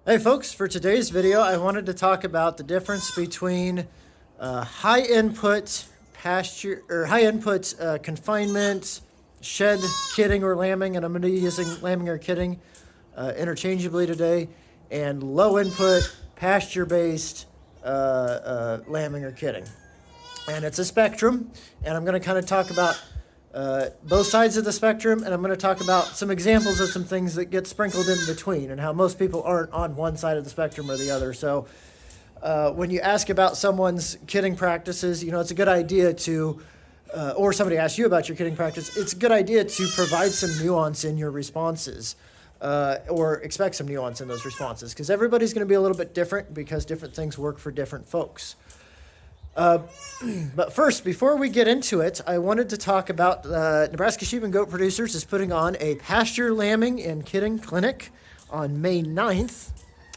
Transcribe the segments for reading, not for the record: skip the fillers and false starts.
Hey folks, for today's video, I wanted to talk about the difference between high input pasture or high input confinement, shed kidding or lambing, and I'm going to be using lambing or kidding interchangeably today, and low input pasture based lambing or kidding. And it's a spectrum, and I'm going to kind of talk about both sides of the spectrum, and I'm going to talk about some examples of some things that get sprinkled in between and how most people aren't on one side of the spectrum or the other. So when you ask about someone's kidding practices, it's a good idea to, or somebody asks you about your kidding practice, it's a good idea to provide some nuance in your responses. Or expect some nuance in those responses, because everybody's going to be a little bit different because different things work for different folks. But first, before we get into it, I wanted to talk about Nebraska Sheep and Goat Producers is putting on a pasture lambing and kidding clinic on May 9th,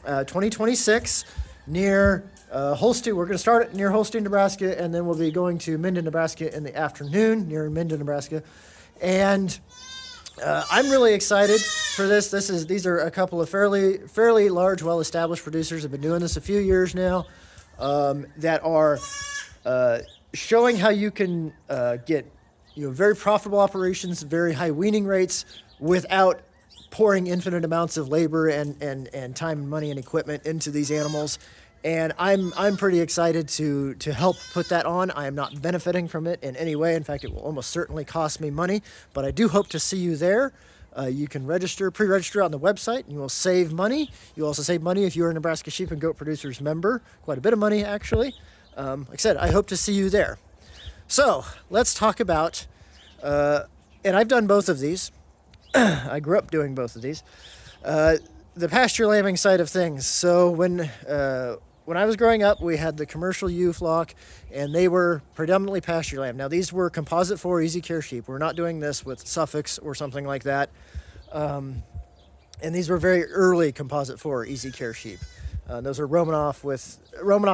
2026, near Holstein. We're going to start it near Holstein, Nebraska, and then we'll be going to Minden, Nebraska in the afternoon, near Minden, Nebraska. And I'm really excited for this. These are a couple of fairly large, well-established producers have been doing this a few years now. That are showing how you can get very profitable operations, very high weaning rates without pouring infinite amounts of labor and time and money and equipment into these animals. And I'm pretty excited to help put that on. I am not benefiting from it in any way. In fact, it will almost certainly cost me money, but I do hope to see you there. You can pre-register on the website, and you will save money. You also save money if you're a Nebraska Sheep and Goat Producers member. Quite a bit of money, actually. Like I said, I hope to see you there. So let's talk about, and I've done both of these. I grew up doing both of these. The pasture lambing side of things. So when I was growing up, we had the commercial ewe flock, and they were predominantly pasture lamb. Now, these were composite 4 easy care sheep. We're not doing this with Suffolks or something like that. And these were very early composite 4 easy care sheep. Those are Romanoff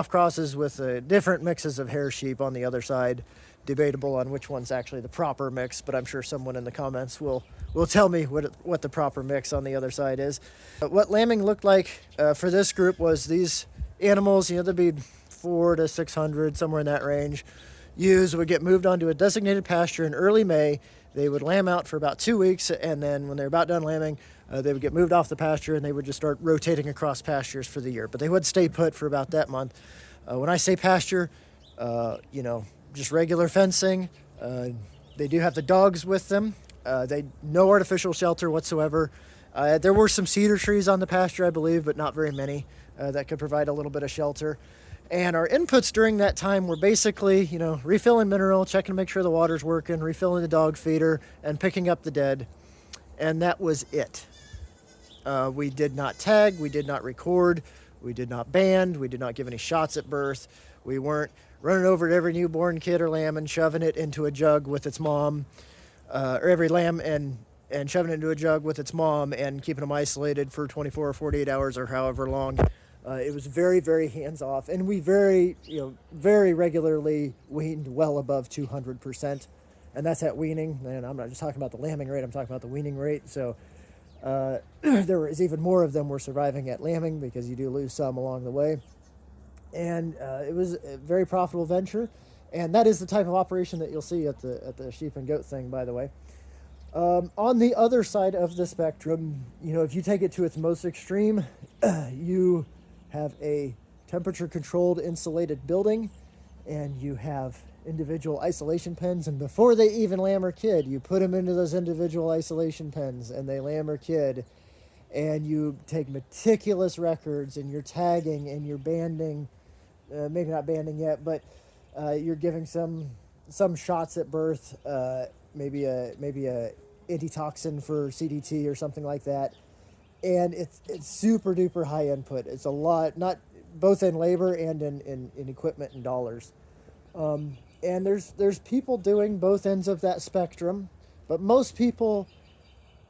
crosses with different mixes of hair sheep on the other side. Debatable on which one's actually the proper mix, but I'm sure someone in the comments will tell me what the proper mix on the other side is. What lambing looked like for this group was these animals, they'd be 400 to 600, somewhere in that range. Ewes would get moved onto a designated pasture in early May. They would lamb out for about 2 weeks, and then when they're about done lambing, they would get moved off the pasture, and they would just start rotating across pastures for the year. But they would stay put for about that month. When I say pasture, just regular fencing. They do have the dogs with them. No artificial shelter whatsoever. There were some cedar trees on the pasture, I believe, but not very many that could provide a little bit of shelter. And our inputs during that time were basically, refilling mineral, checking to make sure the water's working, refilling the dog feeder, and picking up the dead. And that was it. We did not tag, we did not record, we did not band, we did not give any shots at birth. We weren't running over to every newborn kid or lamb and shoving it into a jug with its mom, or every lamb and shoving it into a jug with its mom and keeping them isolated for 24 or 48 hours or however long. It was very, very hands-off, and we very regularly weaned well above 200%, and that's at weaning. And I'm not just talking about the lambing rate; I'm talking about the weaning rate. So there was even more of them were surviving at lambing because you do lose some along the way, and it was a very profitable venture, and that is the type of operation that you'll see at the sheep and goat thing, by the way. On the other side of the spectrum, if you take it to its most extreme, you have a temperature-controlled insulated building, and you have individual isolation pens, and before they even lamb or kid, you put them into those individual isolation pens, and they lamb or kid, and you take meticulous records, and you're tagging, and you're banding, maybe not banding yet, but you're giving some shots at birth, maybe a antitoxin for CDT or something like that. And it's super duper high input. It's a lot, not both in labor and in equipment and dollars. And there's people doing both ends of that spectrum, but most people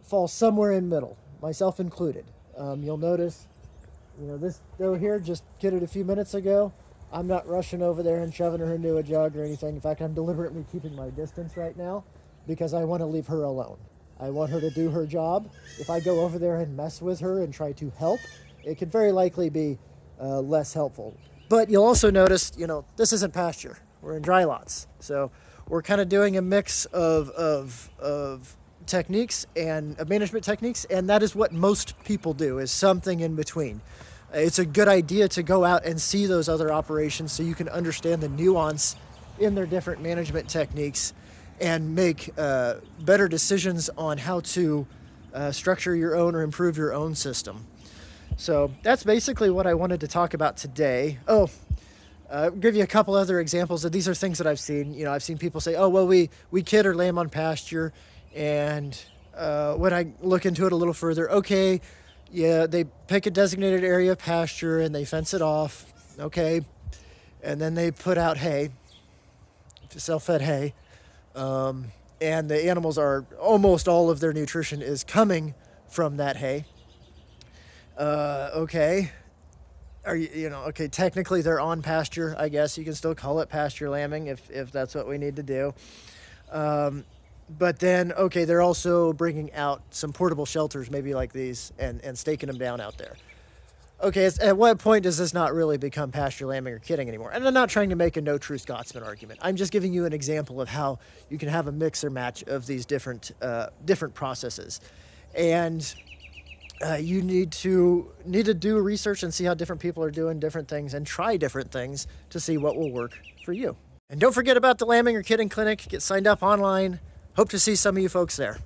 fall somewhere in middle, myself included. You'll notice, this doe here just kidded a few minutes ago. I'm not rushing over there and shoving her into a jug or anything. In fact, I'm deliberately keeping my distance right now because I want to leave her alone. I want her to do her job. If I go over there and mess with her and try to help, it could very likely be less helpful. But you'll also notice, this isn't pasture. We're in dry lots. So we're kind of doing a mix of techniques and management techniques, and that is what most people do, is something in between. It's a good idea to go out and see those other operations so you can understand the nuance in their different management techniques and make better decisions on how to structure your own or improve your own system. So that's basically what I wanted to talk about today. I'll give you a couple other examples. These are things that I've seen. I've seen people say, oh, well, we kid or lamb on pasture. And when I look into it a little further, okay, yeah, they pick a designated area of pasture and they fence it off. Okay. And then they put out hay, self-fed hay. And the animals are, almost all of their nutrition is coming from that hay. Okay. Okay, technically they're on pasture, I guess. You can still call it pasture lambing if that's what we need to do. But then, okay, they're also bringing out some portable shelters, maybe like these, and staking them down out there. Okay, at what point does this not really become pasture lambing or kidding anymore? And I'm not trying to make a no true Scotsman argument. I'm just giving you an example of how you can have a mix or match of these different processes. And you need to do research and see how different people are doing different things and try different things to see what will work for you. And don't forget about the lambing or kidding clinic. Get signed up online. Hope to see some of you folks there.